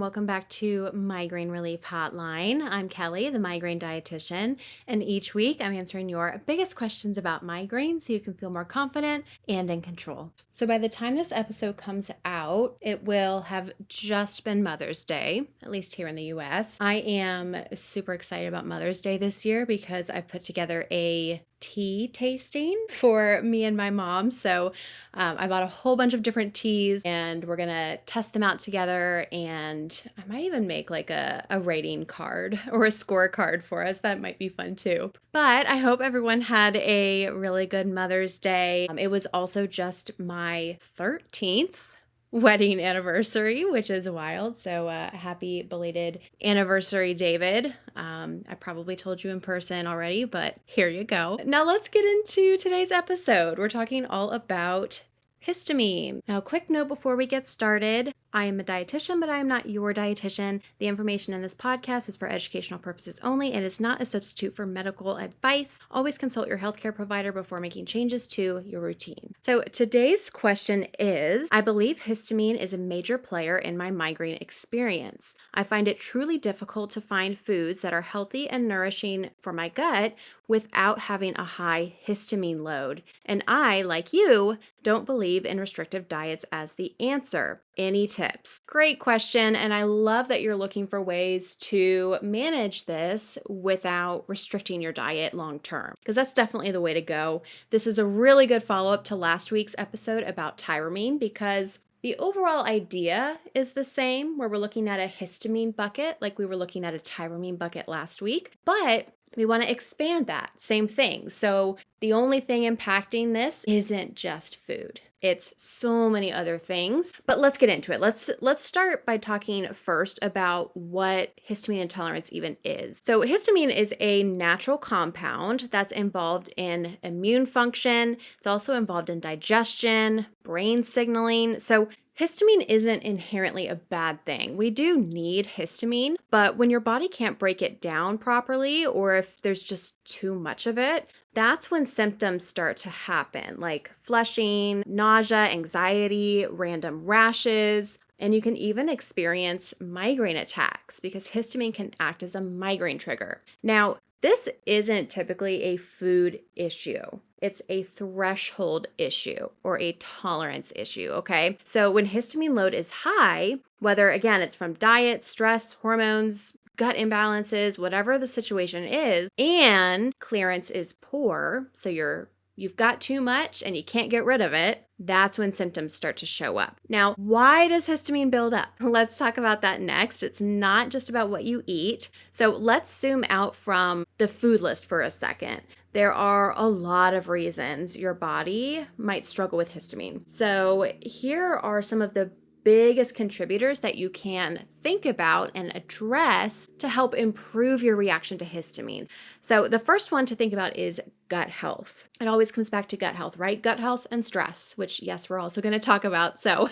welcome back to Migraine Relief Hotline. I'm Kelli, the migraine dietitian, and each week I'm answering your biggest questions about migraine so you can feel more confident and in control. So by the time this episode comes out, it will have just been Mother's Day, at least here in the US. I am super excited about Mother's Day this year because I've put together a tea tasting for me and my mom. So I bought a whole bunch of different teas and we're going to test them out together. And I might even make like a rating card or a scorecard for us. That might be fun too. But I hope everyone had a really good Mother's Day. It was also just my 13th wedding anniversary, which is wild. So happy belated anniversary, David. I probably told you in person already, but here you go. Now let's get into today's episode. We're talking all about histamine. Now, quick note before we get started. I am a dietitian, but I am not your dietitian. The information in this podcast is for educational purposes only and is not a substitute for medical advice. Always consult your healthcare provider before making changes to your routine. So today's question is, I believe histamine is a major player in my migraine experience. I find it truly difficult to find foods that are healthy and nourishing for my gut without having a high histamine load. And I, like you, don't believe in restrictive diets as the answer. Any tips? Great question. And I love that you're looking for ways to manage this without restricting your diet long term, because that's definitely the way to go. This is a really good follow-up to last week's episode about tyramine, because the overall idea is the same, where we're looking at a histamine bucket like we were looking at a tyramine bucket last week, but we want to expand that same thing. So the only thing impacting this isn't just food. It's so many other things, but let's get into it. Let's start by talking first about what histamine intolerance even is. So histamine is a natural compound that's involved in immune function. It's also involved in digestion, brain signaling. So histamine isn't inherently a bad thing. We do need histamine, but when your body can't break it down properly, or if there's just too much of it, that's when symptoms start to happen, like flushing, nausea, anxiety, random rashes, and you can even experience migraine attacks because histamine can act as a migraine trigger. Now, this isn't typically a food issue. It's a threshold issue or a tolerance issue, okay? So when histamine load is high, whether again it's from diet, stress, hormones, gut imbalances, whatever the situation is, and clearance is poor, so you've got too much and you can't get rid of it, that's when symptoms start to show up. Now, why does histamine build up? Let's talk about that next. It's not just about what you eat. So let's zoom out from the food list for a second. There are a lot of reasons your body might struggle with histamine. So here are some of the biggest contributors that you can think about and address to help improve your reaction to histamine. So the first one to think about is gut health. It always comes back to gut health, right? Gut health and stress, which yes, we're also going to talk about. So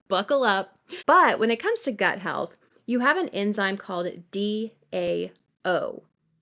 buckle up. But when it comes to gut health, you have an enzyme called DAO.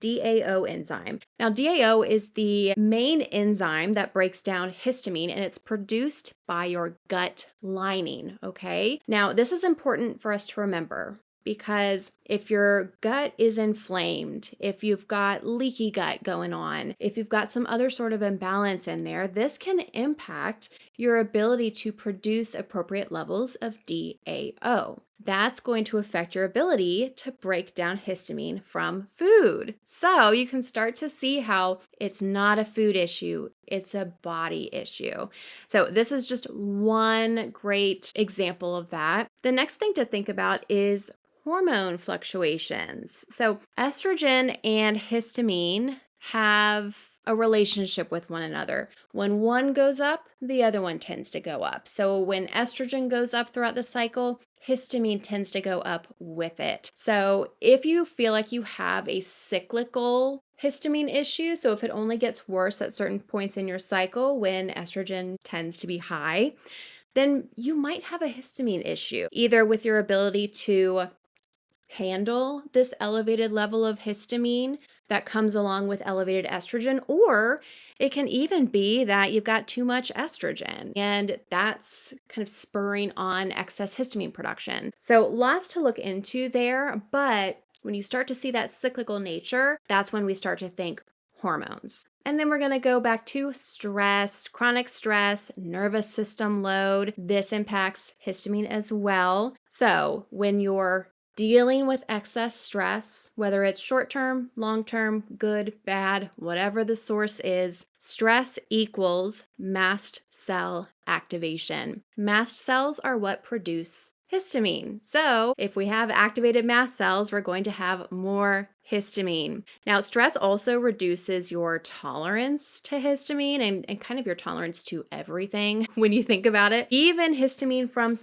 DAO enzyme. Now, DAO is the main enzyme that breaks down histamine, and it's produced by your gut lining, okay? Now, this is important for us to remember because if your gut is inflamed, if you've got leaky gut going on, if you've got some other sort of imbalance in there, this can impact your ability to produce appropriate levels of DAO. That's going to affect your ability to break down histamine from food. So you can start to see how it's not a food issue, it's a body issue. So this is just one great example of that. The next thing to think about is hormone fluctuations. So estrogen and histamine have a relationship with one another. When one goes up, the other one tends to go up. So when estrogen goes up throughout the cycle, histamine tends to go up with it. So if you feel like you have a cyclical histamine issue, so if it only gets worse at certain points in your cycle when estrogen tends to be high, then you might have a histamine issue, either with your ability to handle this elevated level of histamine that comes along with elevated estrogen, or It can even be that you've got too much estrogen, and that's kind of spurring on excess histamine production. So, lots to look into there, but when you start to see that cyclical nature, that's when we start to think hormones. And then we're going to go back to stress, chronic stress, nervous system load. This impacts histamine as well. So, when you're dealing with excess stress, whether it's short term, long term, good, bad, whatever the source is, stress equals mast cell activation. Mast cells are what produce histamine. So, if we have activated mast cells, we're going to have more histamine. Now, stress also reduces your tolerance to histamine and kind of your tolerance to everything when you think about it, even histamine from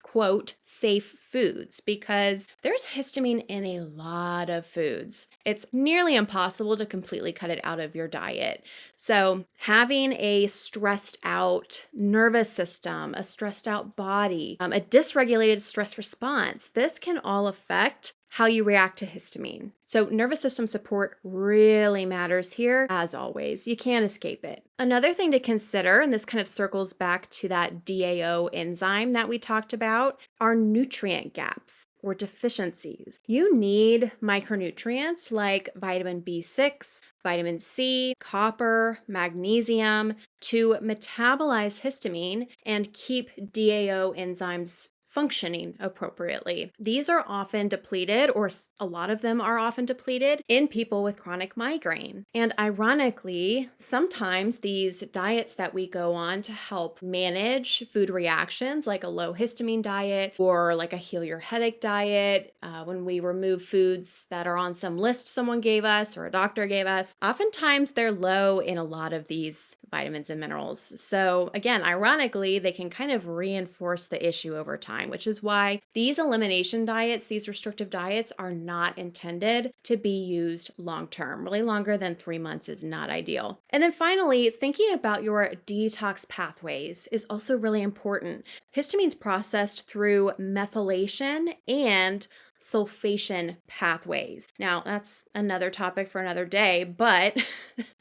quote, safe foods, because there's histamine in a lot of foods. It's nearly impossible to completely cut it out of your diet. So, having a stressed out nervous system, a stressed out body, a dysregulated stress response, this can all affect how you react to histamine. So, nervous system support really matters here, as always. You can't escape it. Another thing to consider, and this kind of circles back to that DAO enzyme that we talked about, are nutrient gaps or deficiencies. You need micronutrients like vitamin B6, vitamin C, copper, magnesium to metabolize histamine and keep DAO enzymes functioning appropriately. These are often depleted, or a lot of them are often depleted in people with chronic migraine. And ironically, sometimes these diets that we go on to help manage food reactions, like a low histamine diet or like a heal your headache diet, when we remove foods that are on some list someone gave us or a doctor gave us, oftentimes they're low in a lot of these vitamins and minerals. So again, ironically, they can kind of reinforce the issue over time, which is why these elimination diets, these restrictive diets, are not intended to be used long term. Really longer than 3 months is not ideal. And then finally, thinking about your detox pathways is also really important. Histamine's processed through methylation and sulfation pathways. Now, that's another topic for another day, but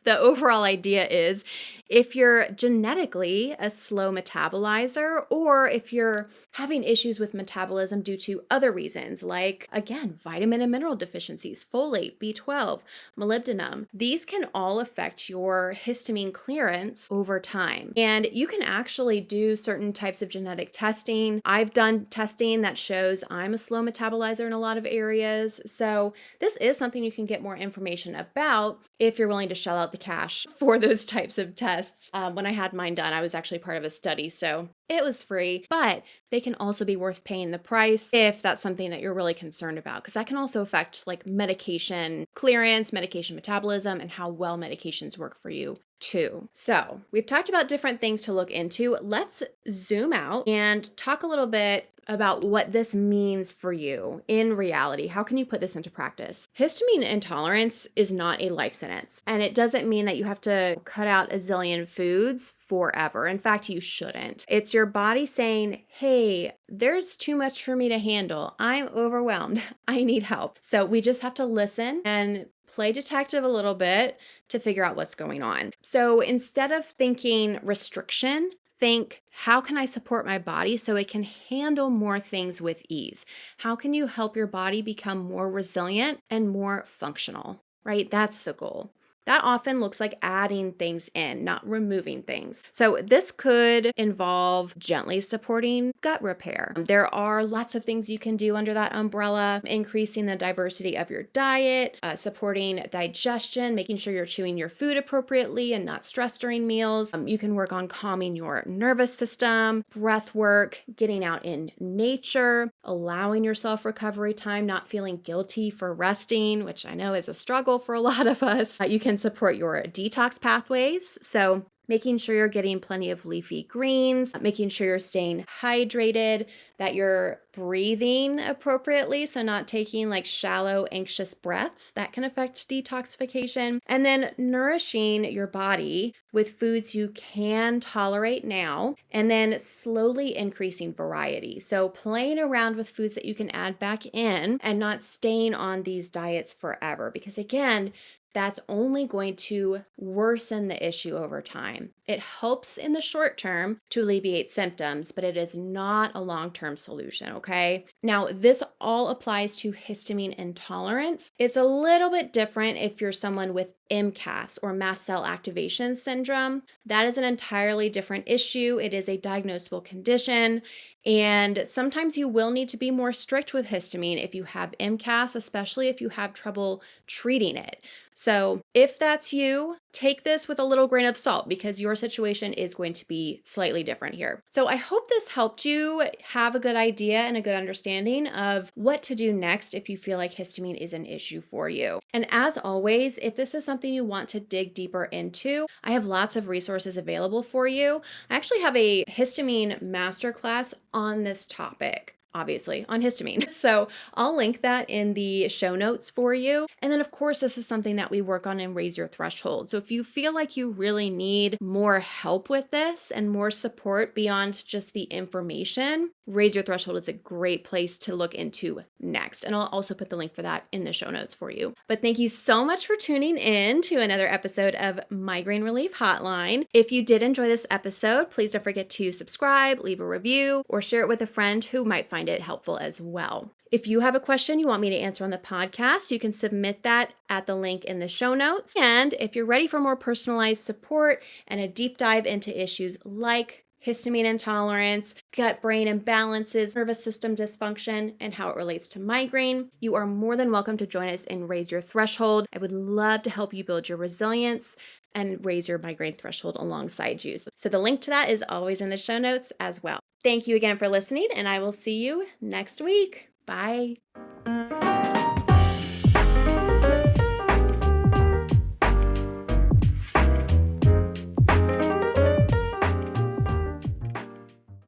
the overall idea is if you're genetically a slow metabolizer, or if you're having issues with metabolism due to other reasons, like, again, vitamin and mineral deficiencies, folate, B12, molybdenum, these can all affect your histamine clearance over time. And you can actually do certain types of genetic testing. I've done testing that shows I'm a slow metabolizer in a lot of areas. So this is something you can get more information about if you're willing to shell out the cash for those types of tests. When I had mine done, I was actually part of a study, so it was free, but they can also be worth paying the price if that's something that you're really concerned about, because that can also affect like medication clearance, medication metabolism, and how well medications work for you too. So we've talked about different things to look into. Let's zoom out and talk a little bit about what this means for you in reality. How can you put this into practice? Histamine intolerance is not a life sentence, and it doesn't mean that you have to cut out a zillion foods forever. In fact, you shouldn't. It's your body saying, hey, there's too much for me to handle. I'm overwhelmed. I need help. So we just have to listen and play detective a little bit to figure out what's going on. So instead of thinking restriction, think, how can I support my body so it can handle more things with ease? How can you help your body become more resilient and more functional, right? That's the goal. That often looks like adding things in, not removing things. So this could involve gently supporting gut repair. There are lots of things you can do under that umbrella, increasing the diversity of your diet, supporting digestion, making sure you're chewing your food appropriately and not stressed during meals. You can work on calming your nervous system, breath work, getting out in nature, allowing yourself recovery time, not feeling guilty for resting, which I know is a struggle for a lot of us. You can support your detox pathways. So making sure you're getting plenty of leafy greens, making sure you're staying hydrated, that you're breathing appropriately. So not taking like shallow, anxious breaths that can affect detoxification, and then nourishing your body with foods you can tolerate now, and then slowly increasing variety. So playing around with foods that you can add back in and not staying on these diets forever. Because again, that's only going to worsen the issue over time. It helps in the short term to alleviate symptoms, but it is not a long-term solution, okay? Now, this all applies to histamine intolerance. It's a little bit different if you're someone with MCAS or mast cell activation syndrome. That is an entirely different issue. It is a diagnosable condition, and sometimes you will need to be more strict with histamine if you have MCAS, especially if you have trouble treating it. So, if that's you, take this with a little grain of salt because your situation is going to be slightly different here. So, I hope this helped you have a good idea and a good understanding of what to do next if you feel like histamine is an issue for you. And as always, if this is something you want to dig deeper into, I have lots of resources available for you. I actually have a histamine masterclass on this topic. Obviously, on histamine. So I'll link that in the show notes for you. And then, of course, this is something that we work on in Raise Your Threshold. So if you feel like you really need more help with this and more support beyond just the information, Raise Your Threshold is a great place to look into next. And I'll also put the link for that in the show notes for you. But thank you so much for tuning in to another episode of Migraine Relief Hotline. If you did enjoy this episode, please don't forget to subscribe, leave a review, or share it with a friend who might find it helpful as well. If you have a question you want me to answer on the podcast, you can submit that at the link in the show notes. And if you're ready for more personalized support and a deep dive into issues like histamine intolerance, gut-brain imbalances, nervous system dysfunction, and how it relates to migraine, you are more than welcome to join us in Raise Your Threshold. I would love to help you build your resilience and raise your migraine threshold alongside you. So the link to that is always in the show notes as well. Thank you again for listening, and I will see you next week. Bye.